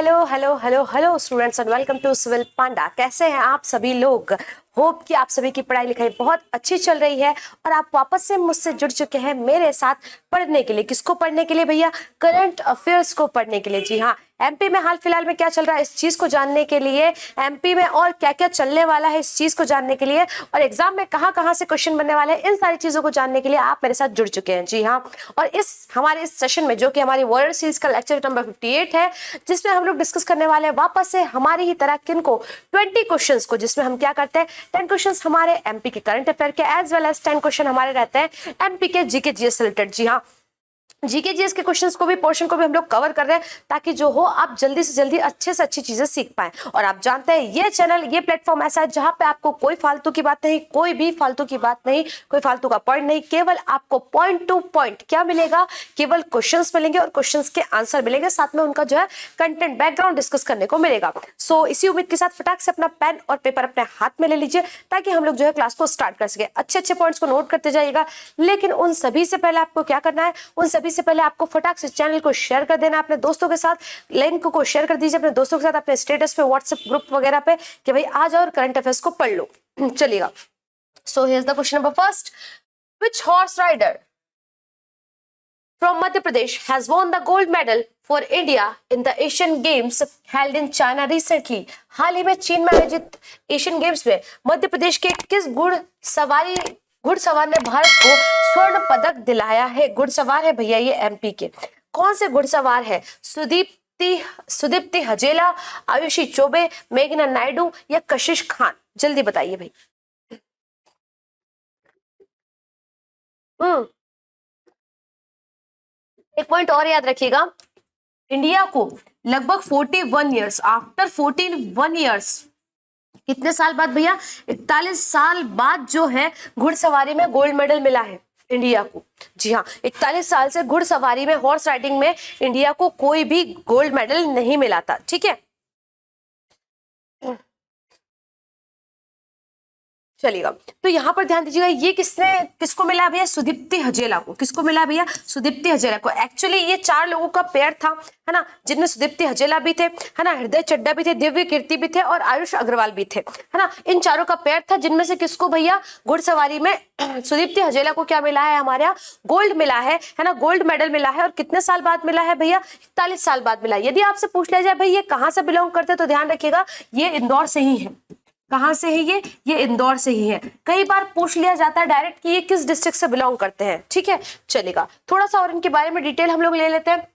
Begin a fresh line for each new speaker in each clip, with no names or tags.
Hello hello hello hello students and welcome to civil panda. कैसे हैं आप सभी लोग? होप कि आप सभी की पढ़ाई लिखाई बहुत अच्छी चल रही है और आप वापस से मुझसे जुड़ चुके हैं मेरे साथ पढ़ने के लिए। किसको पढ़ने के लिए भैया? करंट अफेयर्स को पढ़ने के लिए। जी हाँ, एमपी में हाल फिलहाल में क्या चल रहा है इस चीज को जानने के लिए, एमपी में और क्या क्या चलने वाला है इस चीज को जानने के लिए, और एग्जाम में कहाँ कहाँ से क्वेश्चन बनने वाले हैं, इन सारी चीजों को जानने के लिए आप मेरे साथ जुड़ चुके हैं। जी हाँ, और इस हमारे इस सेशन में जो कि हमारी वर्ल्ड सीरीज का लेक्चर नंबर 58 है, जिसमें हम लोग डिस्कस करने वाले हैं वापस से हमारी ही तरह किनको 20 क्वेश्चंस को, जिसमें हम क्या करते हैं 10 क्वेश्चंस हमारे एमपी के करंट अफेयर के एज वेल एज 10 क्वेश्चन हमारे रहते हैं एमपी के जीके जीएस रिलेटेड। जी हाँ, जीके जीएस के क्वेश्चंस को भी पोर्शन को भी हम लोग कवर कर रहे हैं ताकि जो हो आप जल्दी से जल्दी अच्छे से अच्छी चीजें सीख पाएं। और आप जानते हैं ये चैनल ये प्लेटफॉर्म ऐसा है जहां पे आपको कोई फालतू की बात नहीं, कोई भी फालतू की बात नहीं, कोई फालतू का पॉइंट नहीं, केवल आपको पॉइंट टू पॉइंट क्या मिलेगा, केवल क्वेश्चंस मिलेंगे और क्वेश्चंस के आंसर मिलेंगे, साथ में उनका जो है कंटेंट बैकग्राउंड डिस्कस करने को मिलेगा। सो इसी उम्मीद के साथ फटाक से अपना पेन और पेपर अपने हाथ में ले लीजिए ताकि हम लोग जो है क्लास को स्टार्ट कर सके। अच्छे अच्छे पॉइंट्स को नोट करते जाइएगा, लेकिन उन सभी से पहले आपको क्या करना है, उन सभी से पहले आपको फटाक से चैनल को शेयर कर देना अपने दोस्तों के साथ। लिंक को शेयर कर दीजिए अपने दोस्तों के साथ अपने स्टेटस पे, व्हाट्सएप ग्रुप वगैरह पे कि भाई आ जाओ और करंट अफेयर्स को पढ़ लो। चलिएगा, so here's the question number first. Which horse rider from Madhya Pradesh has won the gold medal for India in the Asian Games held in China recently? हाल ही में चीन में आयोजित एशियन गेम्स में मध्य प्रदेश के किस घुड़सवार ने भारत को स्वर्ण पदक दिलाया है? घुड़सवार है भैया ये एमपी के। कौन से घुड़सवार है? सुदीप्ति हजेला, आयुषी चौबे, मेघना नायडू या कशिश खान? जल्दी बताइए भाई। एक पॉइंट और याद रखिएगा, इंडिया को लगभग 41 ईयर्स आफ्टर 41 ईयर्स, कितने साल बाद भैया? 41 साल बाद जो है घुड़सवारी में गोल्ड मेडल मिला है इंडिया को। जी हाँ, 41 साल से घुड़सवारी में, हॉर्स राइडिंग में इंडिया को कोई भी गोल्ड मेडल नहीं मिला था। ठीक है, चलिएगा, तो यहाँ पर ध्यान दीजिएगा, ये किसको मिला भैया? सुदीप्ति हजेला को। किसको मिला भैया? सुदीप्ति हजेला को। एक्चुअली ये 4 लोगों का पेयर था, है ना, जिनमें सुदीप्ति हजेला भी थे, है ना, हृदय चड्डा भी थे, दिव्य कीर्ति भी थे और आयुष अग्रवाल भी थे, है ना। इन चारों का पेयर था, जिनमें से किसको भैया घुड़सवारी में सुदीप्ति हजेला को क्या मिला है? हमारे यहाँ गोल्ड मिला है ना, गोल्ड मेडल मिला है। और कितने साल बाद मिला है भैया? 41 साल बाद मिला है। यदि आपसे पूछ लिया जाए भाई ये कहाँ से बिलोंग करते, तो ध्यान रखिएगा ये इंदौर से ही है। कहां से है ये इंदौर से ही है। कई बार पूछ लिया जाता है डायरेक्ट कि ये किस डिस्ट्रिक्ट से बिलोंग करते हैं। ठीक है, चलेगा, थोड़ा सा और इनके बारे में डिटेल हम लोग ले लेते हैं।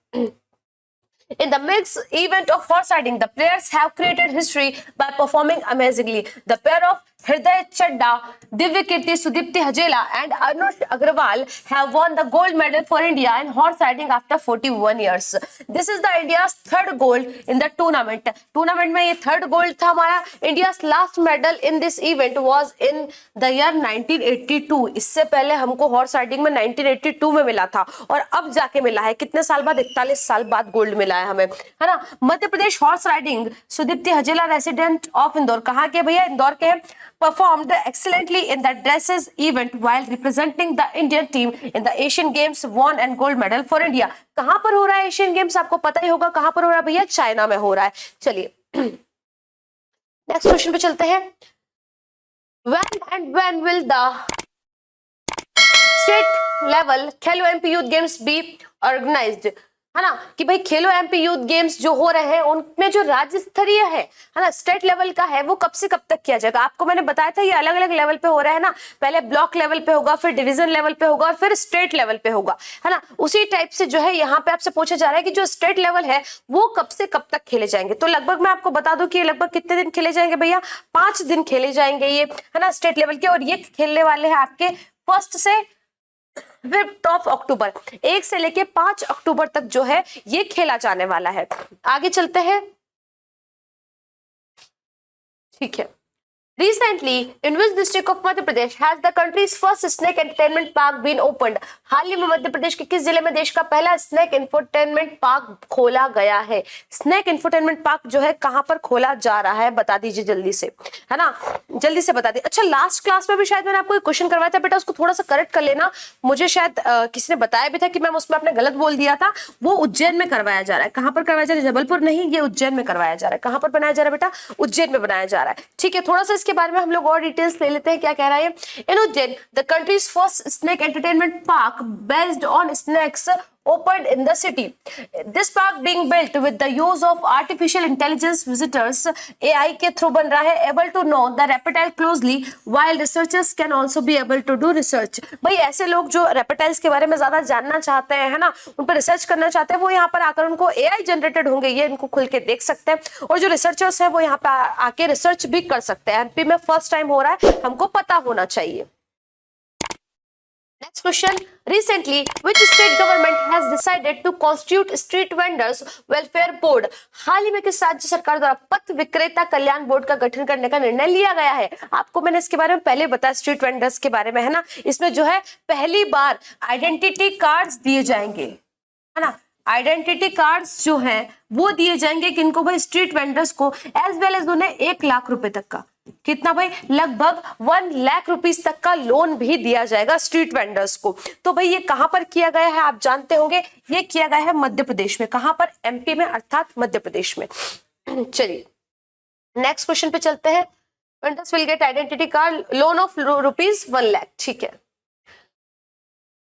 In the mixed event of horse riding, the players have created history by performing amazingly. The pair of Hriday Chadda, Divya Kirti, Sudipti Hajela and Anush Agrawal have won the gold medal for India in horse riding after 41 years. This is the India's third gold in the tournament. Tournament में ये third gold था हमारा। India's last medal in this event was in the year 1982. इससे पहले हमको horse riding में 1982 में मिला था और अब जाके मिला है कितने साल बाद? 41 साल बाद गोल्ड मिला है हमें, है ना। Madhya Pradesh horse riding, Sudipti Hajela resident of Indore, कहाँ के भैया? इंदौर के। performed excellently in the dresses event while representing the Indian team in the Asian Games, won and gold medal for India. कहां पर हो रहा है एशियन गेम्स? आपको पता ही होगा कहां पर हो रहा है भैया, चाइना में हो रहा है। चलिए नेक्स्ट क्वेश्चन पे चलते हैं। when will the state level Khelo MP youth games be organised? है ना, कि भाई खेलो एमपी यूथ गेम्स जो हो रहे हैं उनमें जो राज्य स्तरीय है ना, स्टेट लेवल का है, वो कब से कब तक किया जाएगा? आपको मैंने बताया था ये अलग अलग लेवल पे हो रहा है ना, पहले ब्लॉक लेवल पे होगा, फिर डिवीजन लेवल पे होगा और फिर स्टेट लेवल पे होगा, है ना। उसी टाइप से जो है यहाँ पे आपसे पूछा जा रहा है कि जो स्टेट लेवल है वो कब से कब तक खेले जाएंगे। तो लगभग मैं आपको बता दूं कि लगभग कितने दिन खेले जाएंगे भैया? 5 दिन खेले जाएंगे ये, है ना, स्टेट लेवल के। और ये खेलने वाले हैं आपके 1 से 5 अक्टूबर, 1 से लेके 5 अक्टूबर तक जो है ये खेला जाने वाला है। आगे चलते हैं, ठीक है। Recently, in which district of Madhya Pradesh has the country's first snake entertainment park been opened? हाल ही में मध्य प्रदेश के किस जिले में देश का पहला स्नेक इंफोटेनमेंट पार्क खोला गया है? स्नेक इंफोटेनमेंट पार्क जो है कहां पर खोला जा रहा है, बता दीजिए जल्दी से, है ना, जल्दी से बता दीजिए। अच्छा, लास्ट क्लास में भी शायद मैंने आपको एक क्वेश्चन करवाया था बेटा, उसको थोड़ा सा करेक्ट कर लेना। मुझे शायद किसी ने बताया भी था कि मैम उसमें आपने गलत बोल दिया था। वो उज्जैन में करवाया जा रहा है। कहां पर करवाया जा रहा है? जबलपुर नहीं, ये उज्जैन में करवाया जा रहा है। कहां पर बनाया जा रहा है बेटा? उज्जैन में बनाया जा रहा है। ठीक है, थोड़ा सा इसके बारे में हम लोग और डिटेल्स ले लेते हैं। क्या कह रहा है? In Ujjain the country's first snake entertainment park based on snakes opened in the city. This park being built with the use of artificial intelligence visitors AI के थ्रू बन रहा है, able to know the reptile closely while researchers can also be able to do research. भाई ऐसे लोग जो reptiles के बारे में ज्यादा जानना चाहते हैं, है ना, उन पर रिसर्च करना चाहते हैं, वो यहाँ पर आकर उनको AI जनरेटेड होंगे, ये इनको खुल के देख सकते हैं। और जो रिसर्चर्स हैं वो यहाँ पे आके रिसर्च भी कर सकते हैं। एमपी में फर्स्ट टाइम हो रहा है, हमको पता होना चाहिए। Next question. Recently, which state government has decided to constitute street vendors welfare board? हाल ही में किस राज्य सरकार द्वारा पथ विक्रेता कल्याण बोर्ड का गठन करने का निर्णय लिया गया है? आपको मैंने इसके बारे में पहले बताया, स्ट्रीट वेंडर्स के बारे में, है ना। इसमें जो है पहली बार आइडेंटिटी कार्ड्स दिए जाएंगे, है ना। आइडेंटिटी कार्ड्स जो है वो दिए जाएंगे किनको? भाई स्ट्रीट वेंडर्स को, एज वेल एज उन्हें 1 लाख रुपए तक का, कितना भाई, लगभग 1 लाख रुपीस तक का लोन भी दिया जाएगा स्ट्रीट वेंडर्स को। तो भाई ये कहां पर किया गया है आप जानते होंगे, ये किया गया है मध्य प्रदेश में। कहां पर? एमपी में, अर्थात मध्य प्रदेश में। चलिए नेक्स्ट क्वेश्चन पे चलते हैं। Vendors will get identity card loan of rupees 1 lakh. ठीक है।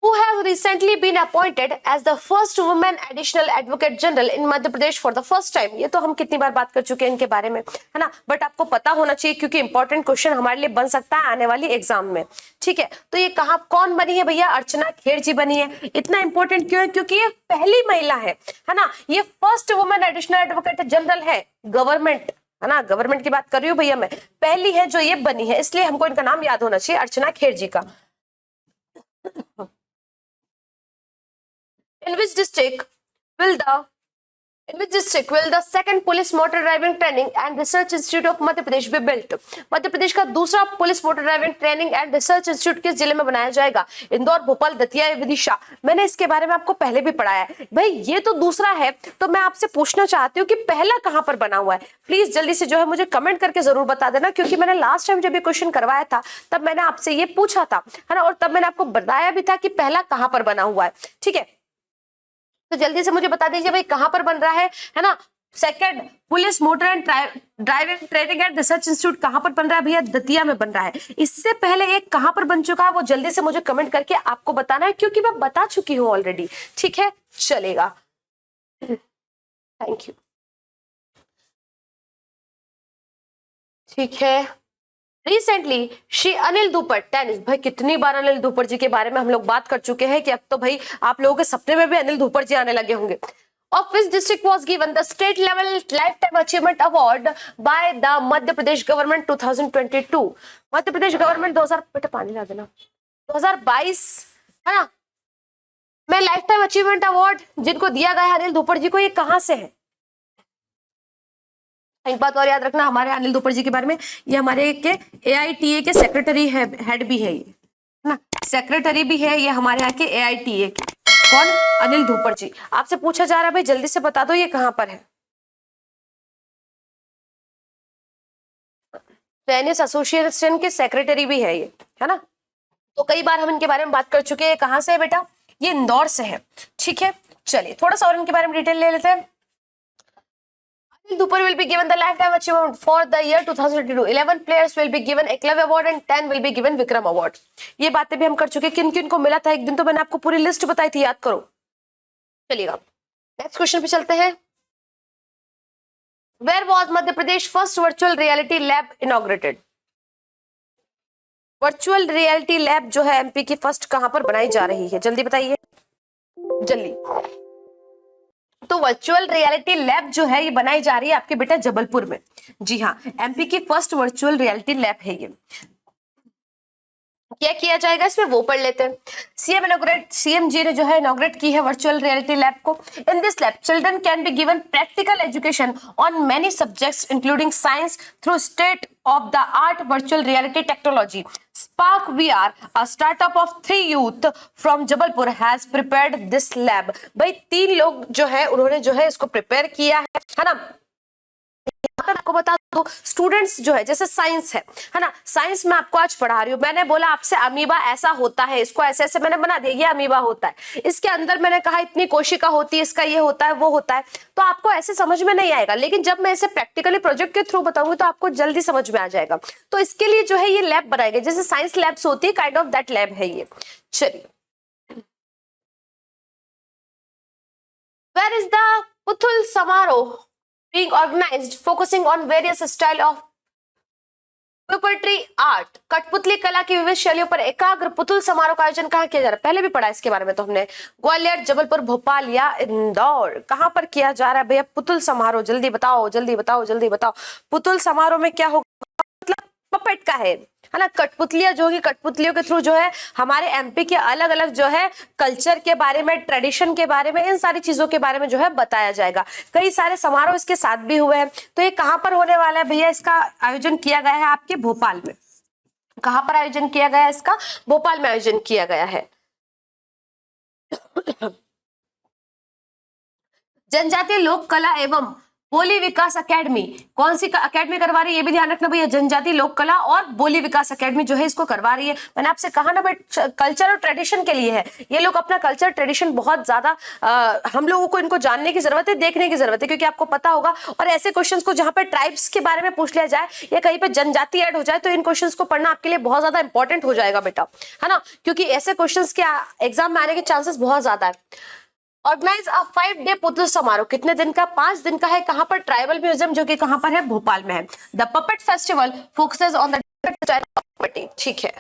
Who has recently been appointed as the first woman additional advocate general in Madhya Pradesh for the first time? ये तो हम कितनी बार बात कर चुके हैं इनके बारे में, है ना, बट आपको पता होना चाहिए क्योंकि इंपॉर्टेंट क्वेश्चन हमारे लिए बन सकता है आने वाली एग्जाम में। ठीक है, तो ये कहाँ कौन बनी है भैया? अर्चना खेर जी बनी है। इतना इंपॉर्टेंट क्यों है? क्योंकि ये पहली महिला है ना, ये first women additional advocate general है गवर्नमेंट, है ना, गवर्नमेंट की बात कर रही हूँ भैया मैं, पहली है जो ये बनी है, इसलिए हमको इनका नाम याद होना चाहिए, अर्चना खेर जी का। In which district will the second police motor driving training and research institute of Madhya Pradesh be built? Madhya Pradesh का दूसरा police motor driving training and research institute किस जिले में बनाया जाएगा? इंदौर, भोपाल, दतिया, विदिशा। मैंने इसके बारे में आपको पहले भी पढ़ाया है। भाई ये तो दूसरा है, तो मैं आपसे पूछना चाहती हूँ कि पहला कहां पर बना हुआ है? प्लीज जल्दी से जो है मुझे कमेंट करके जरूर बता देना, क्योंकि मैंने लास्ट टाइम जब ये क्वेश्चन करवाया था तब मैंने आपसे ये पूछा था, है ना, और तब मैंने आपको बताया भी था कि पहला कहां पर बना हुआ है। ठीक है, तो जल्दी से मुझे बता दीजिए भाई कहां पर बन रहा है ना। Second police motor and driving training and research institute कहां पर बन रहा है भैया? दतिया में बन रहा है। इससे पहले एक कहां पर बन चुका है वो जल्दी से मुझे कमेंट करके आपको बताना है, क्योंकि मैं बता चुकी हूं ऑलरेडी। ठीक है, चलेगा, थैंक यू। ठीक है, रिसेंटली श्री अनिल धूपर टेनिस, भाई कितनी बार अनिल धूपर जी के बारे में हम लोग बात कर चुके हैं कि अब तो भाई आप लोगों के सपने में भी अनिल धूपर जी आने लगे होंगे। Of which district was given the state level lifetime achievement award by the Madhya Pradesh government 2022? Madhya Pradesh government 2000, बेटा पानी ला देना, 2022, है ना, में लाइफ टाइम अचीवमेंट अवार्ड जिनको दिया गया है अनिल धूपर जी को, ये कहां से है? एक बात और याद रखना हमारे अनिल धूपर जी के बारे में, ये हमारे के AITA के सेक्रेटरी है, हेड भी है ये, ना, सेक्रेटरी भी है ये हमारे यहाँ के AITA के। कौन? अनिल धूपर जी। आपसे पूछा जा रहा है भाई जल्दी से बता दो ये कहां पर है। टेनिस एसोसिएशन के सेक्रेटरी भी है ये, है ना, तो कई बार हम इनके बारे में बात कर चुके हैं। कहां से है बेटा? ये इंदौर से है। ठीक है, चलिए थोड़ा सा और इनके बारे में डिटेल ले लेते हैं। Anil Dhupar will be given the lifetime achievement for the year 2022. 11 players will be given Eklavya Award and 10 will be given Vikram Award. ये बातें भी हम कर चुके हैं, किन किन को मिला था। एक दिन तो मैंने आपको पूरी लिस्ट बताई थी, याद करो। चलिएगा नेक्स्ट क्वेश्चन पे चलते हैं। Where was Madhya Pradesh first virtual reality lab inaugurated? Virtual reality lab जो है एमपी की फर्स्ट कहां पर बनाई जा रही है? जल्दी बताइए, जल्दी। तो वर्चुअल रियलिटी लैब जो है ये बनाई जा रही है आपके बेटा जबलपुर में। जी हाँ, एमपी की फर्स्ट वर्चुअल रियलिटी लैब है ये। क्या किया जाएगा इसमें वो पढ़ लेते हैं। सीएम जी ने जो है इनॉग्रेट की है वर्चुअल रियलिटी लैब को। In this lab children can be given practical education on many subjects including science through state of the art virtual reality technology. Spark VR, a startup of 3 youth from Jabalpur has prepared this lab। भाई 3 लोग जो है उन्होंने जो है इसको prepare किया है ना। यहाँ पे आपको बता दो स्टूडेंट्स जो है जैसे साइंस है ना, साइंस में आपको आज पढ़ा रही हूँ, मैंने बोला आपसे अमीबा ऐसा होता है, इसको ऐसे ऐसे मैंने बना दिया, ये अमीबा होता है, इसके अंदर मैंने कहा इतनी कोशिका होती है, इसका ये होता है वो होता है, तो आपको ऐसे समझ में नहीं आएगा, लेकिन जब मैं इसे प्रैक्टिकली प्रोजेक्ट के थ्रू बताऊंगी तो आपको जल्दी समझ में आ जाएगा। तो इसके लिए जो है ये लैब बनाई गई, जैसे साइंस लैब्स होती है काइंड ऑफ दैट लैब है ये। चलिए, वेयर इज द पुतुल समारोह being organized focusing on various style of puppetry art. कठपुतली कला की विविध शैलियों पर एकाग्र पुतुल समारोह का आयोजन कहाँ किया जा रहा है, पहले भी पढ़ा इसके बारे में तो हमने, ग्वालियर, जबलपुर, भोपाल या इंदौर, कहाँ पर किया जा रहा है भैया पुतुल समारोह, जल्दी बताओ जल्दी बताओ जल्दी बताओ। पुतुल समारोह में क्या होगा, मतलब पपेट का है ना, कठपुतलियां जो होगी, कठपुतलियों के थ्रू जो है हमारे एमपी के अलग अलग जो है कल्चर के बारे में, ट्रेडिशन के बारे में, इन सारी चीजों के बारे में जो है बताया जाएगा। कई सारे समारोह इसके साथ भी हुए हैं। तो ये कहाँ पर होने वाला है भैया, इसका आयोजन किया गया है आपके भोपाल में। कहाँ पर आयोजन किया गया है इसका, भोपाल में आयोजन किया गया है। जनजातीय लोक कला एवं बोली विकास अकेडमी, कौन सी अकेडमी करवा रही है ये भी ध्यान रखना भैया, जनजातीय लोक कला और बोली विकास अकेडमी जो है इसको करवा रही है। मैंने आपसे कहा ना भाई कल्चर और ट्रेडिशन के लिए है, ये लोग अपना कल्चर ट्रेडिशन बहुत ज्यादा हम लोगों को इनको जानने की जरूरत है, देखने की जरूरत है, क्योंकि आपको पता होगा। और ऐसे क्वेश्चन को जहां पे ट्राइब्स के बारे में पूछ लिया जाए या कहीं पे जनजाति ऐड हो जाए तो इन क्वेश्चन को पढ़ना आपके लिए बहुत ज्यादा इंपॉर्टेंट हो जाएगा बेटा, है ना, क्योंकि ऐसे क्वेश्चन के एग्जाम में आने के चांसेस बहुत ज्यादा है। ऑर्गेनाइज अ 5-day पुतुल समारोह, कितने दिन का, 5 दिन का है, कहां पर, ट्राइबल म्यूजियम जो कि कहां पर है, भोपाल में है। The puppet festival focuses on the style of puppeting, ठीक है।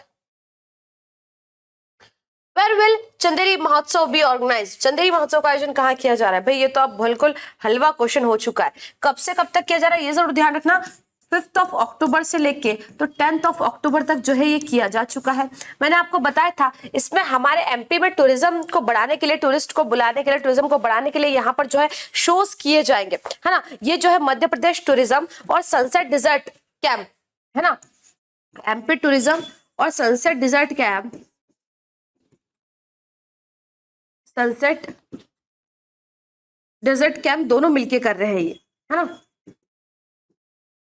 वेयर विल चंदेरी महोत्सव बी ऑर्गेनाइज, चंदेरी महोत्सव का आयोजन कहाँ किया जा रहा है भाई, ये तो अब बिल्कुल हलवा क्वेश्चन हो चुका है। कब से कब तक किया जा रहा है ये जरूर ध्यान रखना, 5 अक्टूबर से लेके तो 10 अक्टूबर तक जो है ये किया जा चुका है। मैंने आपको बताया था इसमें हमारे एमपी में टूरिज्म को बढ़ाने के लिए, टूरिस्ट को बुलाने के लिए, टूरिज्म को बढ़ाने के लिए यहाँ पर जो है शोज किए जाएंगे, है ना। ये जो है मध्य प्रदेश टूरिज्म और सनसेट डिजर्ट कैंप, है ना, एमपी टूरिज्म और sunset desert camp, sunset desert camp दोनों मिलके कर रहे हैं ये, है ना।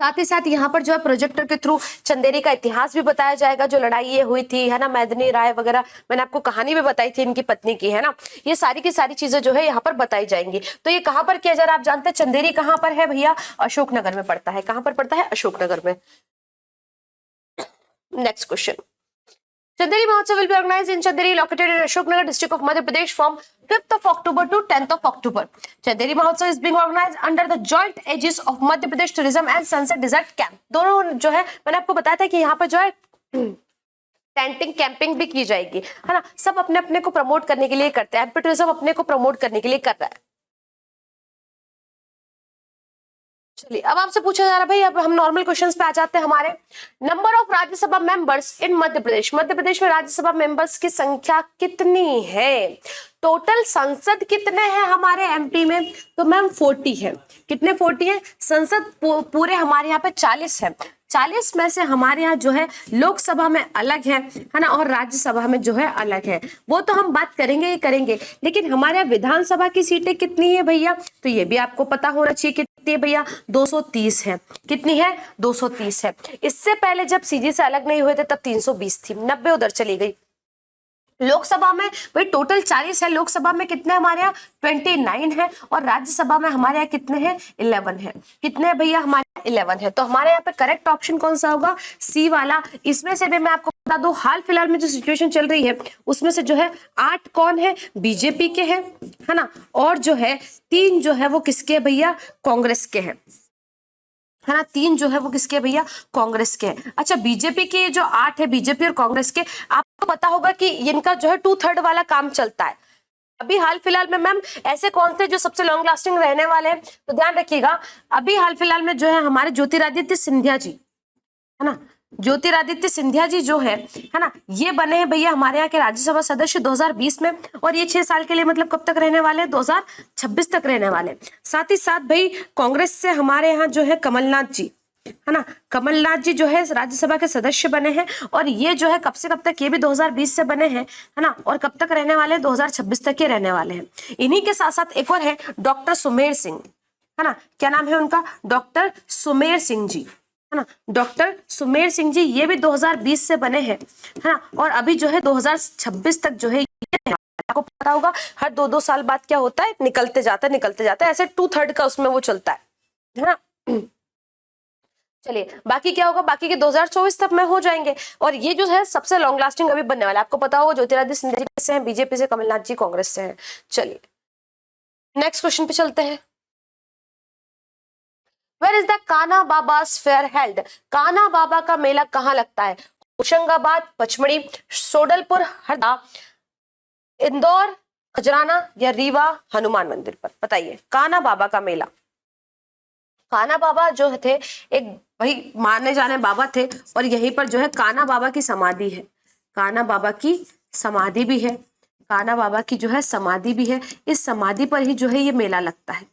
साथ ही साथ यहाँ पर जो है प्रोजेक्टर के थ्रू चंदेरी का इतिहास भी बताया जाएगा, जो लड़ाई ये हुई थी, है ना, मैदिनी राय वगैरह, मैंने आपको कहानी भी बताई थी इनकी पत्नी की, है ना, ये सारी की सारी चीजें जो है यहाँ पर बताई जाएंगी। तो ये कहाँ पर किया जा रहा है आप जानते हैं, चंदेरी कहाँ पर है भैया, अशोकनगर में पड़ता है, कहाँ पर पड़ता है, अशोकनगर में। Next question, Chanderi Mahotsav will be organized in Chanderi, located in Ashoknagar district of Madhya Pradesh from 5th October to 10th October. Chanderi Mahotsav is being organized under the joint aegis of Madhya Pradesh Tourism and Sunset Desert Camp. दोनों जो है मैंने आपको बताया था कि यहाँ पर जो है टेंटिंग कैंपिंग भी की जाएगी, है ना, सब अपने अपने को प्रमोट करने के लिए करते हैं, एमपी टूरिज्म अपने को प्रमोट करने के लिए कर रहा है। चलिए अब आपसे पूछा जा रहा है भाई, अब हम नॉर्मल क्वेश्चंस पे आ जाते हैं हमारे। Number of Rajya Sabha members in Madhya Pradesh, Madhya Pradesh में राज्यसभा मेंबर्स की संख्या कितनी है, टोटल संसद कितने हैं हमारे एमपी में, तो मैम 40 है। कितने 40 है, संसद पूरे हमारे यहाँ पे 40 है, 40 में से हमारे यहाँ जो है लोकसभा में अलग है ना, और राज्यसभा में जो है अलग है, वो तो हम बात करेंगे ही करेंगे। लेकिन हमारे यहाँ विधानसभा की सीटें कितनी है भैया, तो ये भी आपको पता होना चाहिए कितनी है भैया, 230 है। कितनी है, 230 है। इससे पहले जब सीजी से अलग नहीं हुए थे तब 320 थी, 90 उधर चली गई। लोकसभा में भाई टोटल 40 है, लोकसभा में कितने हमारे यहाँ 29 है, और राज्यसभा में हमारे यहाँ कितने हैं 11 है। कितने हैं भैया, हमारे 11 है। तो हमारे यहाँ पे करेक्ट ऑप्शन कौन सा होगा, सी वाला। इसमें से भी मैं आपको बता दूं हाल फिलहाल में जो सिचुएशन चल रही है उसमें से जो है 8 कौन है, बीजेपी के हैं, है ना, और जो है 3 जो है वो किसके भैया, कांग्रेस के हैं, है ना, 3 जो है वो किसके भैया, कांग्रेस के हैं। अच्छा, बीजेपी के जो 8 है, बीजेपी और कांग्रेस के, आपको पता होगा कि इनका जो है 2/3 वाला काम चलता है। अभी हाल फिलहाल में मैम ऐसे कौन से जो सबसे लॉन्ग लास्टिंग रहने वाले हैं, तो ध्यान रखिएगा, अभी हाल फिलहाल में जो है हमारे ज्योतिरादित्य सिंधिया जी, है ना, ज्योतिरादित्य सिंधिया जी जो है ना, ये बने हैं भैया हमारे यहाँ के राज्यसभा सदस्य 2020 में, और ये 6 साल के लिए मतलब कब तक रहने वाले हैं, 2026 तक रहने वाले। साथ ही साथ भाई कांग्रेस से हमारे यहाँ जो है कमलनाथ जी, है ना, कमलनाथ जी जो है राज्यसभा के सदस्य बने हैं, और ये जो है कब से कब तक, ये भी 2020 से बने हैं, है ना, और कब तक रहने वाले हैं, 2026 तक के रहने वाले हैं। इन्हीं के साथ साथ एक और है डॉक्टर सुमेर सिंह, है ना, क्या नाम है उनका, डॉक्टर सुमेर सिंह जी, है ना, डॉक्टर सुमेर सिंह जी, ये भी 2020 से बने हैं, है ना, और अभी जो है 2026 तक जो है, आपको पता होगा हर 2-2 साल बाद क्या होता है, निकलते जाता है, ऐसे 2/3 का उसमें वो चलता है ना। चलिए बाकी क्या होगा, बाकी के 2024 तक में हो जाएंगे, और ये जो है सबसे लॉन्ग लास्टिंग अभी बनने वाला है। आपको पता होगा ज्योतिरादित्य सिंधिया जी से हैं, बीजेपी से, कमलनाथ जी कांग्रेस से हैं। चलिए नेक्स्ट क्वेश्चन पे चलते हैं। Where is the Kanha बाबा's fair held? Kanha बाबा का मेला कहाँ लगता है? होशंगाबाद, पचमढ़ी, सोडलपुर, हरदा, इंदौर, खजराना या रीवा हनुमान मंदिर पर? बताइए कान्हा बाबा का मेला। कान्हा बाबा जो थे एक भाई माने जाने बाबा थे, और यहीं पर जो है कान्हा बाबा की समाधि है, कान्हा बाबा की समाधि भी है, कान्हा बाबा की जो है समाधि भी है। इस समाधि पर ही जो है ये मेला लगता है।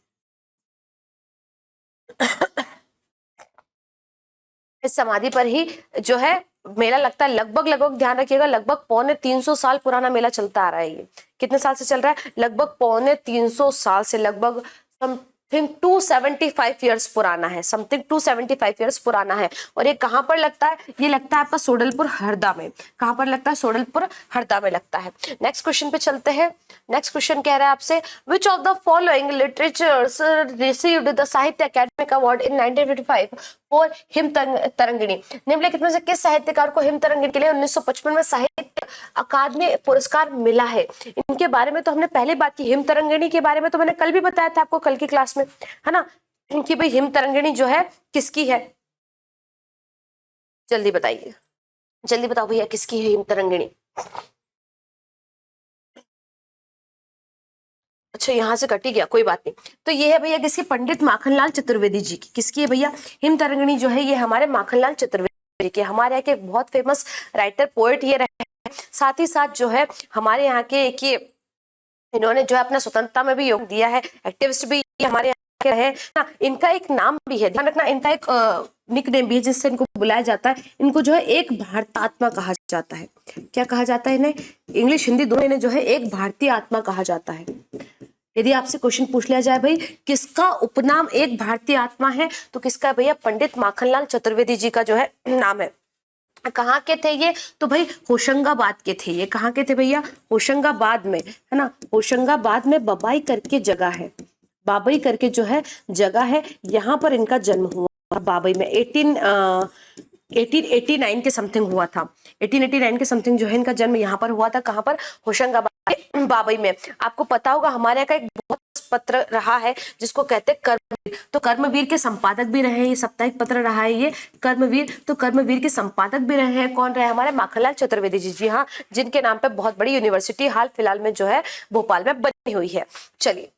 इस समाधि पर ही जो है मेला लगता है। लगभग ध्यान रखिएगा, लगभग 350 साल पुराना मेला चलता आ रहा है। ये कितने साल से चल रहा है? लगभग 350 साल से, लगभग समथिंग 275 ईयर्स पुराना है, समथिंग 275 ईयर्स पुराना है। और ये कहाँ पर लगता है? ये लगता है आपका सोडलपुर हरदा में। कहाँ पर लगता है? सोडलपुर हरदा में लगता है। नेक्स्ट क्वेश्चन पे चलते हैं। नेक्स्ट क्वेश्चन कह रहा है आपसे, which of the following literatures received the Sahitya academic award in 1955 for Him Tarangini? निम्नलिखित में से किस साहित्यकार को हिम तरंगिणी के लिए 1955 में साहित्य अकादमी पुरस्कार मिला है? इनके बारे में तो हमने पहले बात की। हिम तरंगिणी के बारे में तो मैंने कल भी बताया था आपको, कल की क्लास में, है ना, इनकी भाई हिम तरंगिणी जो है किसकी है? जल्दी बताइए, जल्दी बताओ भैया किसकी है हिम तरंगिणी? अच्छा यहाँ से कट ही गया, कोई बात नहीं। तो ये है भैया किसकी? पंडित माखनलाल चतुर्वेदी जी की। किसकी है भैया? हिम तरंगिणी जो है ये हमारे माखनलाल चतुर्वेदी जी के, हमारे यहाँ के बहुत फेमस राइटर पोएट ये रहे। साथ ही साथ जो है हमारे यहाँ के एक ये इन्होंने जो है अपना स्वतंत्रता में भी योग दिया है, एक्टिविस्ट भी हमारे यहाँ के रहे ना। इनका एक नाम भी है, ध्यान रखना, इनका एक निक नेम भी है जिससे इनको बुलाया जाता है। इनको जो है एक भारतात्मा कहा जाता है। क्या कहा जाता है इन्हें? इंग्लिश हिंदी दोनों इन्हें जो है एक भारतीय आत्मा कहा जाता है। यदि आपसे क्वेश्चन पूछ लिया जाए भाई किसका उपनाम एक भारतीय आत्मा है, तो किसका भैया? पंडित माखनलाल चतुर्वेदी जी का जो है नाम है। कहाँ के थे ये? तो भाई होशंगाबाद के थे ये। कहाँ के थे भैया? होशंगाबाद में, है ना। होशंगाबाद में बबाई करके जगह है, बाबई करके जो है जगह है, यहाँ पर इनका जन्म हुआ बाबई में। 1889 के समथिंग हुआ था। 1889 के समथिंग जो है इनका जन्म यहाँ पर हुआ था। कहाँ पर? होशंगाबाद के बाबई में। आपको पता होगा हमारे यहाँ का एक बहुत पत्र रहा है जिसको कहते हैं कर्मवीर। तो कर्मवीर के संपादक भी रहे हैं, ये साप्ताहिक पत्र रहा है ये कर्मवीर। तो कर्मवीर के संपादक भी रहे हैं कौन रहे? हमारे माखनलाल चतुर्वेदी जी। जी हाँ, जिनके नाम पे बहुत बड़ी यूनिवर्सिटी हाल फिलहाल में जो है भोपाल में बनी हुई है। चलिए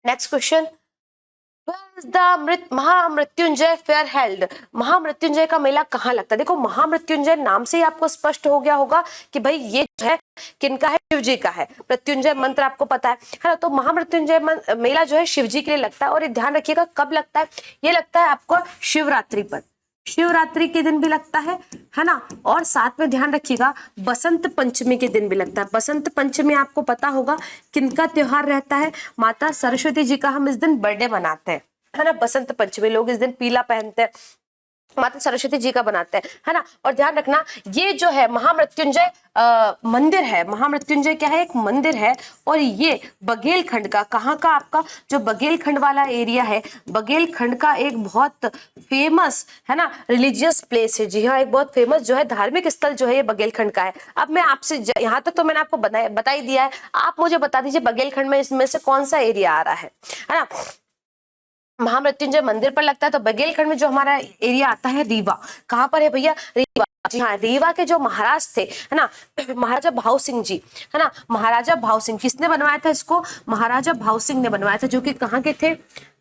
नेक्स्ट क्वेश्चन, महामृत्युंजय फेयर हेल्ड? महामृत्युंजय का मेला कहाँ लगता है? देखो महामृत्युंजय नाम से ही आपको स्पष्ट हो गया होगा कि भाई ये जो है किनका है? शिव जी का है। मृत्युंजय मंत्र आपको पता है ना। तो महामृत्युंजय मेला जो है शिव जी के लिए लगता है। और ये ध्यान रखिएगा कब लगता है? ये लगता है आपको शिवरात्रि पर, शिवरात्रि के दिन भी लगता है ना। और साथ में ध्यान रखिएगा बसंत पंचमी के दिन भी लगता है। बसंत पंचमी आपको पता होगा किनका त्योहार रहता है? माता सरस्वती जी का हम इस दिन बर्थडे मनाते हैं, है ना। बसंत पंचमी लोग इस दिन पीला पहनते हैं, माता सरस्वती जी का बनाते हैं, है ना। और ध्यान रखना ये जो है महामृत्युंजय मंदिर है। महामृत्युंजय क्या है? एक मंदिर है। और ये बघेलखंड का, कहाँ का? आपका जो बघेलखंड वाला एरिया है, बघेलखंड का एक बहुत फेमस, है ना, रिलीजियस प्लेस है। जी हाँ, एक बहुत फेमस जो है धार्मिक स्थल जो है ये बघेलखंड का है। अब मैं आपसे यहाँ तक तो मैंने आपको बता ही दिया है, आप मुझे बता दीजिए बघेलखंड में इसमें से कौन सा एरिया आ रहा है ना। महामृत्युंजय मंदिर पर लगता है। तो बघेलखंड में जो हमारा एरिया आता है रीवा, कहाँ पर है भैया? रीवा। जी हाँ, रीवा के जो महाराज थे, है ना, महाराजा भाव सिंह जी, है ना, महाराजा भाव सिंह, किसने बनवाया था इसको? महाराजा भाव सिंह ने बनवाया था, जो कि कहाँ के थे?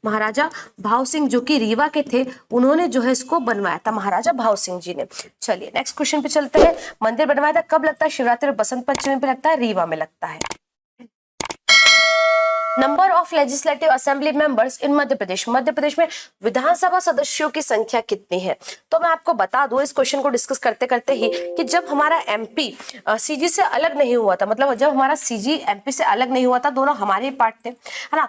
महाराजा भाव सिंह, जो कि रीवा के थे, उन्होंने जो है इसको बनवाया था, महाराजा भाव सिंह जी ने। चलिए नेक्स्ट क्वेश्चन पे चलते हैं। मंदिर बनवाया था, कब लगता है? शिवरात्रि और बसंत पंचमी पे लगता है, रीवा में लगता है। Number of legislative assembly members in Madhya Pradesh, Madhya Pradesh में विधानसभा सदस्यों की संख्या कितनी है? तो मैं आपको बता दूं इस क्वेश्चन को डिस्कस करते करते ही कि जब हमारा एमपी सीजी से अलग नहीं हुआ था, मतलब जब हमारा सीजी एमपी से अलग नहीं हुआ था, दोनों हमारे ही पार्ट थे, है ना,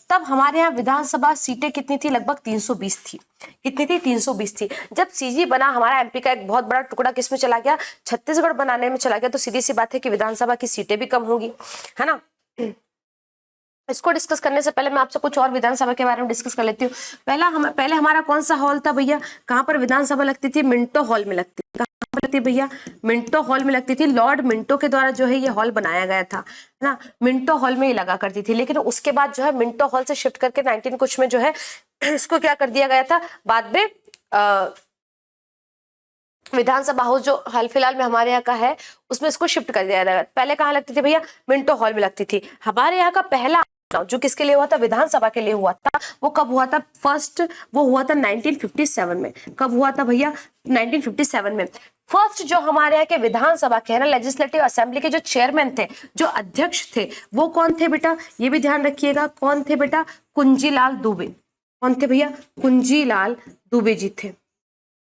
तब हमारे यहाँ विधानसभा सीटें कितनी थी? लगभग 320 थी। कितनी थी? 320 थी। जब सीजी बना, हमारा एमपी का एक बहुत बड़ा टुकड़ा किसमें चला गया? छत्तीसगढ़ बनाने में चला गया। तो सीधी सी बात है कि विधानसभा की सीटें भी कम होगी, है ना। इसको डिस्कस करने से पहले मैं आपसे कुछ और विधानसभा के बारे में डिस्कस कर लेती हूँ। पहले हमारा कौन सा हॉल था भैया? कहाँ पर विधानसभा लगती थी? मिंटो हॉल में लगती थी। कहाँ पर लगती भैया? मिंटो हॉल में लगती थी। लॉर्ड मिंटो के द्वारा जो है ये हॉल बनाया गया था, है ना, मिंटो हॉल में ही लगा करती थी। लेकिन उसके बाद जो है मिंटो हॉल से शिफ्ट करके 19 कुछ में जो है इसको क्या कर दिया गया था? बाद में विधानसभा हाउस जो हाल फिलहाल में हमारे यहाँ का है उसमें इसको शिफ्ट कर दिया गया। पहले कहाँ लगती थी भैया? मिंटो हॉल में लगती थी। हमारे यहाँ का पहला जो किसके लिए हुआ था? विधानसभा के लिए हुआ था। वो कब हुआ था? फर्स्ट वो हुआ था 1957 में। कब हुआ था भैया? 1957 में। फर्स्ट जो हमारे यहाँ के विधानसभा के, है ना, लेजिस्लेटिव असेंबली के जो चेयरमैन थे, जो अध्यक्ष थे, वो कौन थे बेटा? ये भी ध्यान रखिएगा, कौन थे बेटा? कुंजीलाल दुबे। कौन थे भैया? कुंजीलाल दुबे जी थे, है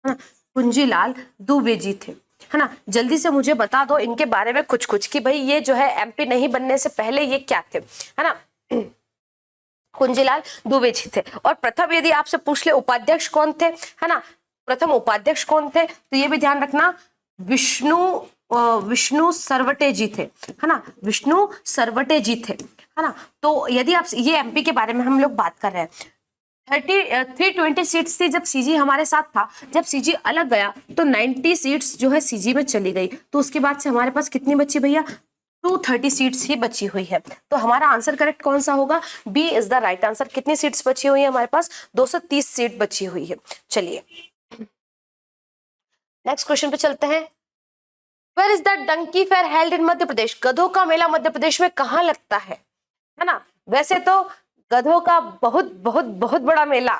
ना, कुंजीलाल दुबे जी थे, है ना। जल्दी से मुझे बता दो इनके बारे में कुछ कुछ कि भाई ये जो है एमपी नहीं बनने से पहले ये क्या थे, है ना। कुंजीलाल दुबे जी थे। और प्रथम यदि आपसे पूछ ले उपाध्यक्ष कौन थे, है ना, प्रथम उपाध्यक्ष कौन थे, तो ये भी ध्यान रखना, विष्णु सरवटे जी थे, है ना, विष्णु सरवटे जी थे, है ना। तो यदि आप ये एमपी के बारे में हम लोग बात कर रहे हैं, 320 सीट्स थी जब सीजी हमारे साथ था। जब सीजी अलग गया तो 90 सीट्स जो है सीजी में चली गई। तो उसके बाद से हमारे पास कितनी बची भैया? 230 सीट्स ही बची हुई है। तो हमारा आंसर करेक्ट कौन सा होगा? B is the right answer. कितनी सीट्स बची हुई है हमारे पास? 230 सीट बची हुई है। चलिए नेक्स्ट क्वेश्चन पे चलते हैं। Where is the donkey fair held in Madhya Pradesh? गधों का मेला मध्य प्रदेश में कहाँ लगता है ना। वैसे तो गधों का बहुत बहुत बहुत बड़ा मेला,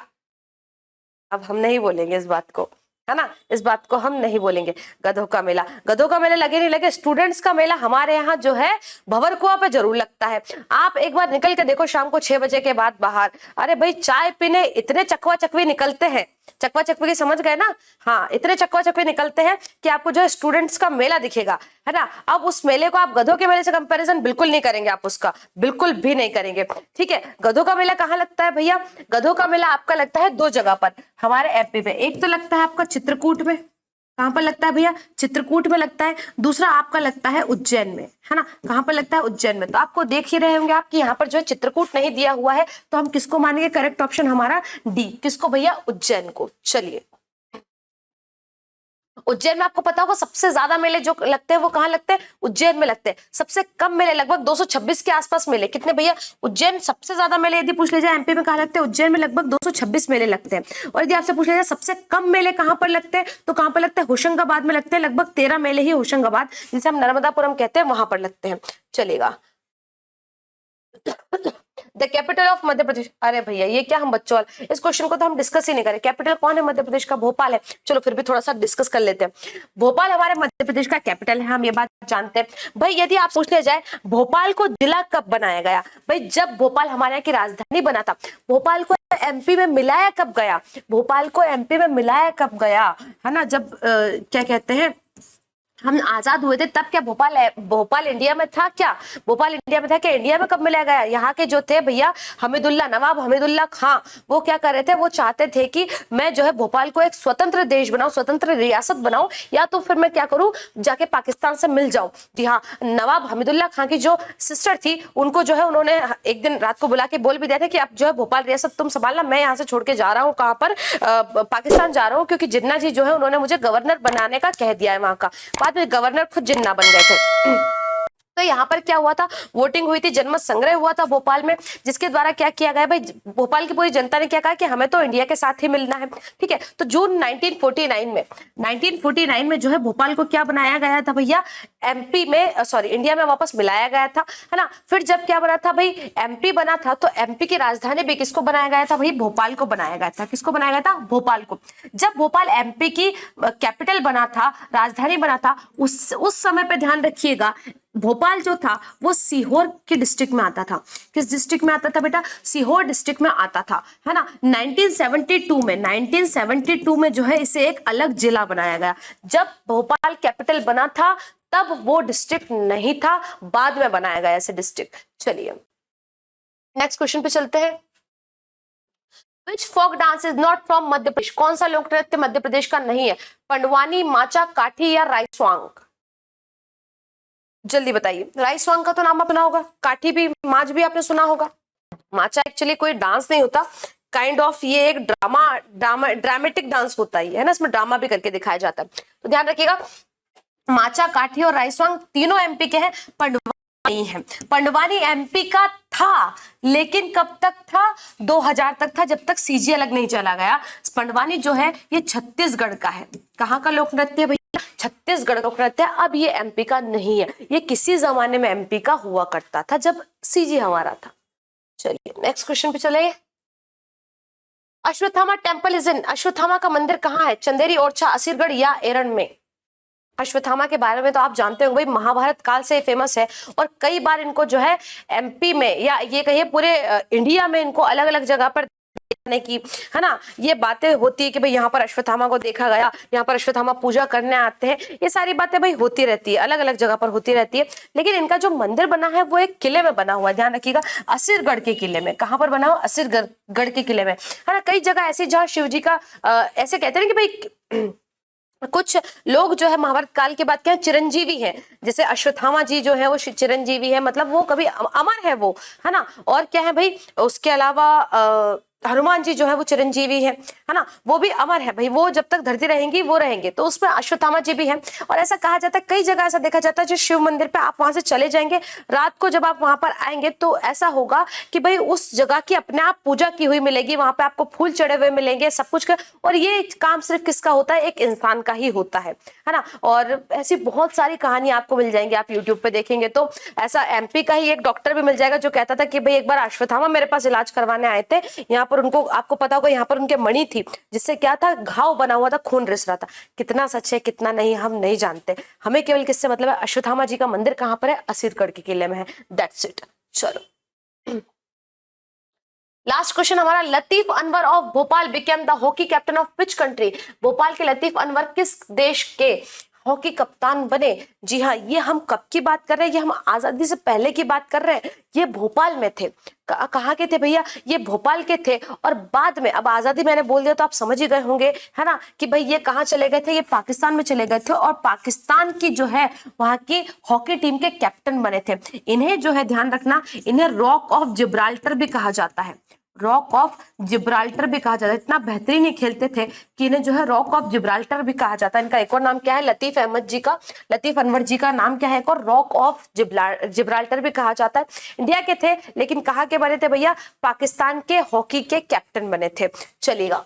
अब हम नहीं बोलेंगे इस बात को, है ना, इस बात को हम नहीं बोलेंगे। गधों का मेला लगे नहीं लगे, स्टूडेंट्स का मेला हमारे यहाँ जो है भंवरकुआं पे जरूर लगता है। आप एक बार निकल के देखो शाम को 6 बजे के बाद बाहर, अरे भाई चाय पीने इतने चकवा चकवी निकलते हैं। चकवा चकवी की समझ गए ना? हाँ, इतने चकवा चकवी निकलते हैं कि आपको जो है स्टूडेंट्स का मेला दिखेगा, है ना। अब उस मेले को आप गधों के मेले से कंपैरिजन बिल्कुल नहीं करेंगे, आप उसका बिल्कुल भी नहीं करेंगे, ठीक है। गधों का मेला कहाँ लगता है भैया? गधों का मेला आपका लगता है 2 जगह पर हमारे एमपी पे। एक तो लगता है आपका चित्रकूट में। कहाँ पर लगता है भैया? चित्रकूट में लगता है। दूसरा आपका लगता है उज्जैन में, है ना। कहाँ पर लगता है? उज्जैन में। तो आपको देख ही रहे होंगे आप कि यहाँ पर जो है चित्रकूट नहीं दिया हुआ है, तो हम किसको मानेंगे? करेक्ट ऑप्शन हमारा डी। किसको भैया? उज्जैन को। चलिए उज्जैन में आपको पता होगा सबसे ज्यादा मेले जो लगते हैं वो कहाँ लगते हैं? उज्जैन में लगते हैं। सबसे कम मेले लगभग 226 के आसपास मेले। कितने भैया? उज्जैन सबसे ज्यादा मेले यदि पूछ लीजिए एमपी में कहाँ लगते हैं? उज्जैन में लगभग 226 मेले लगते हैं। और यदि आपसे पूछ लीजिए सबसे कम मेले कहाँ पर लगते हैं, तो कहाँ पर लगते हैं? होशंगाबाद में लगते हैं। लगभग 13 मेले ही होशंगाबाद, जिसे हम नर्मदापुरम कहते हैं, वहां पर लगते हैं। चलेगा। The capital of Madhya Pradesh. अरे भैया ये क्या हम बच्चों वाले, इस क्वेश्चन को तो हम डिस्कस ही नहीं करें। कैपिटल कौन है मध्य प्रदेश का? भोपाल है। चलो फिर भी थोड़ा सा डिस्कस कर लेते हैं। भोपाल हमारे मध्य प्रदेश का कैपिटल है, हम ये बात जानते हैं। भाई यदि आप पूछ लिया जाए भोपाल को जिला कब बनाया गया, भाई जब भोपाल हमारे यहाँ की राजधानी बना था। भोपाल को एमपी में मिलाया कब गया? भोपाल को एमपी में मिलाया कब गया, है ना, जब क्या कहते हैं हम आजाद हुए थे तब क्या भोपाल इंडिया में था? क्या भोपाल इंडिया में था? क्या इंडिया में कब मिलाया गया? यहाँ के जो थे भैया नवाब हमीदुल्ला खां, वो क्या कर रहे थे? वो चाहते थे कि मैं जो है भोपाल को एक स्वतंत्र देश बनाऊं, स्वतंत्र रियासत बनाऊं, या तो फिर मैं क्या करूं, जाके पाकिस्तान से मिल जाऊं। जी हाँ, नवाब हमीदुल्ला खां की जो सिस्टर थी उनको जो है उन्होंने एक दिन रात को बुला के बोल भी दिया था कि अब जो है भोपाल रियासत तुम संभालना, मैं यहाँ से छोड़ के जा रहा हूँ। कहाँ पर? पाकिस्तान जा रहा हूँ, क्योंकि जिन्ना जी जो है उन्होंने मुझे गवर्नर बनाने का कह दिया है वहां का। बाद में गवर्नर खुद जिन्ना बन गए थे। तो यहाँ पर क्या हुआ था, वोटिंग हुई थी, जनमत संग्रह हुआ था भोपाल में, जिसके द्वारा क्या किया गया भाई, भोपाल की पूरी जनता ने क्या कहा कि हमें तो इंडिया के साथ ही मिलना है। ठीक है, तो जून 1949 में जो है भोपाल को क्या बनाया गया था भैया, एमपी में, सॉरी इंडिया में वापस मिलाया गया था, है ना। फिर जब क्या बना था भाई, एमपी बना था, तो एमपी की राजधानी भी किसको बनाया गया था भाई, भोपाल को बनाया गया था। किसको बनाया गया था, भोपाल को। जब भोपाल एमपी की कैपिटल बना था, राजधानी बना था, उस समय पे ध्यान रखिएगा, भोपाल जो था वो सीहोर के डिस्ट्रिक्ट में आता था। किस डिस्ट्रिक्ट में आता था बेटा, सीहोर डिस्ट्रिक्ट में आता था, है ना। 1972 में जो है इसे एक अलग जिला बनाया गया। जब भोपाल कैपिटल बना था तब वो डिस्ट्रिक्ट नहीं था, बाद में बनाया गया ऐसे डिस्ट्रिक्ट। चलिए नेक्स्ट क्वेश्चन पे चलते हैं। Which folk dance is not from Madhya Pradesh? कौन सा लोक नृत्य मध्य प्रदेश का नहीं है? पंडवानी, माचा, काठी या राइस्वांग? जल्दी बताइए। राइस्वांग का तो नाम अपना होगा, काठी भी, माच भी आपने सुना होगा। माचा एक्चुअली कोई डांस नहीं होता, काइंड ऑफ ये एक ड्रामेटिक डांस होता है ना, इसमें ड्रामा भी करके दिखाया जाता है। तो ध्यान रखिएगा, माचा, काठी और राइस्वांग तीनों एमपी के हैं, पंडवानी नहीं है। पंडवानी एमपी का था, लेकिन कब तक था, 2000 तक था, जब तक सीजी अलग नहीं चला गया। पंडवानी जो है ये छत्तीसगढ़ का है। कहाँ का लोक नृत्य है भैया, छत्तीसगढ़ लोक नृत्य। अब ये एमपी का नहीं है, ये किसी जमाने में एमपी का हुआ करता था जब सीजी हमारा था। चलिए नेक्स्ट क्वेश्चन पे चले। Ashwatthama temple is in, Ashwatthama का मंदिर कहाँ है, चंदेरी, ओरछा, असीरगढ़ या एरन में? अश्वत्थामा के बारे में तो आप जानते होंगे, महाभारत काल से फेमस है, और कई बार इनको जो है एमपी में या ये कहिए पूरे इंडिया में इनको अलग अलग जगह पर देखने की, है ना, ये बातें होती है कि भाई यहाँ पर अश्वत्थामा को देखा गया, यहाँ पर अश्वत्थामा पूजा करने आते हैं, ये सारी बातें भाई होती रहती है, अलग अलग जगह पर होती रहती है। लेकिन इनका जो मंदिर बना है वो एक किले में बना हुआ है, ध्यान रखिएगा, असीरगढ़ के किले में। कहाँ पर बना हुआ, असीरगढ़ के किले में, है ना। कई जगह ऐसी जहाँ शिव जी का ऐसे कहते हैं कि भाई कुछ लोग जो है महाभारत काल के बाद क्या चिरंजीवी हैं, जैसे अश्वत्थामा जी जो है वो चिरंजीवी है, मतलब वो कभी अमर है वो, है ना। और क्या है भाई, उसके अलावा हनुमान जी जो है वो चिरंजीवी है ना, वो भी अमर है भाई, वो जब तक धरती रहेंगी वो रहेंगे, तो उसमें अश्वत्थामा जी भी हैं। और ऐसा कहा जाता है, कई जगह ऐसा देखा जाता है, जो शिव मंदिर पे आप वहां से चले जाएंगे, रात को जब आप वहां पर आएंगे तो ऐसा होगा कि भाई उस जगह की अपने आप पूजा की हुई मिलेगी, वहां पे आपको फूल चढ़े हुए मिलेंगे, सब कुछ का। और ये काम सिर्फ किसका होता है, एक इंसान का ही होता है ना। और ऐसी बहुत सारी कहानी आपको मिल जाएंगी, आप यूट्यूब पे देखेंगे तो। ऐसा एमपी का ही एक डॉक्टर भी मिल जाएगा जो कहता था कि भाई एक बार अश्वत्थामा मेरे पास इलाज करवाने आए थे, यहाँ पर उनको, आपको पता होगा, यहाँ पर उनके मणि थी, जिससे क्या था, घाव बना हुआ था, खून रिस रहा था। कितना सच है कितना नहीं हम नहीं जानते, हमें केवल किससे मतलब है, अश्वत्थामा जी का मंदिर कहाँ पर है, असीरगढ़ के किले में है, दैट्स इट। चलो लास्ट क्वेश्चन हमारा, Latif Anwar of Bhopal became the hockey captain of which country? Bhopal के लतीफ अनवर किस देश के हॉकी कप्तान बने? जी हाँ, ये हम कब की बात कर रहे हैं, ये हम आजादी से पहले की बात कर रहे हैं। ये भोपाल में थे। कहाँ के थे भैया, ये भोपाल के थे। और बाद में, अब आजादी मैंने बोल दिया तो आप समझ ही गए होंगे, है ना, कि भाई ये कहाँ चले गए थे, ये पाकिस्तान में चले गए थे, और पाकिस्तान की जो है वहां की हॉकी टीम के कैप्टन बने थे। इन्हें जो है ध्यान रखना, इन्हें रॉक ऑफ जिब्राल्टर भी कहा जाता है, रॉक ऑफ जिब्राल्टर भी कहा जाता है। इतना बेहतरीन खेलते थे कि इन्हें जो है रॉक ऑफ जिब्राल्टर भी कहा जाता है। इनका एक और नाम क्या है, लतीफ अहमद जी का, लतीफ अनवर जी का नाम क्या है, एक और रॉक ऑफ जिब्राल्टर भी कहा जाता है। इंडिया के थे, लेकिन कहाँ के बने थे भैया, पाकिस्तान के हॉकी के कैप्टन बने थे। चलिएगा,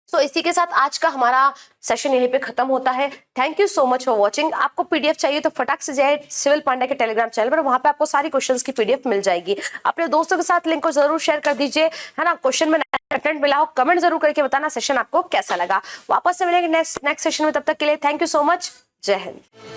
तो इसी के साथ आज का हमारा सेशन यहीं पे खत्म होता है। Thank you so much for watching. आपको पीडीएफ चाहिए तो फटाक से जाए सिविल पांडे के टेलीग्राम चैनल पर, वहां पे आपको सारी क्वेश्चंस की पीडीएफ मिल जाएगी। अपने दोस्तों के साथ लिंक को जरूर शेयर कर दीजिए, है ना। क्वेश्चन में कंटेंट मिला हो, कमेंट जरूर करके बताना सेशन आपको कैसा लगा। वापस से मिलेंगे नेक्स्ट सेशन में, तब तक के लिए थैंक यू सो मच। जय हिंद।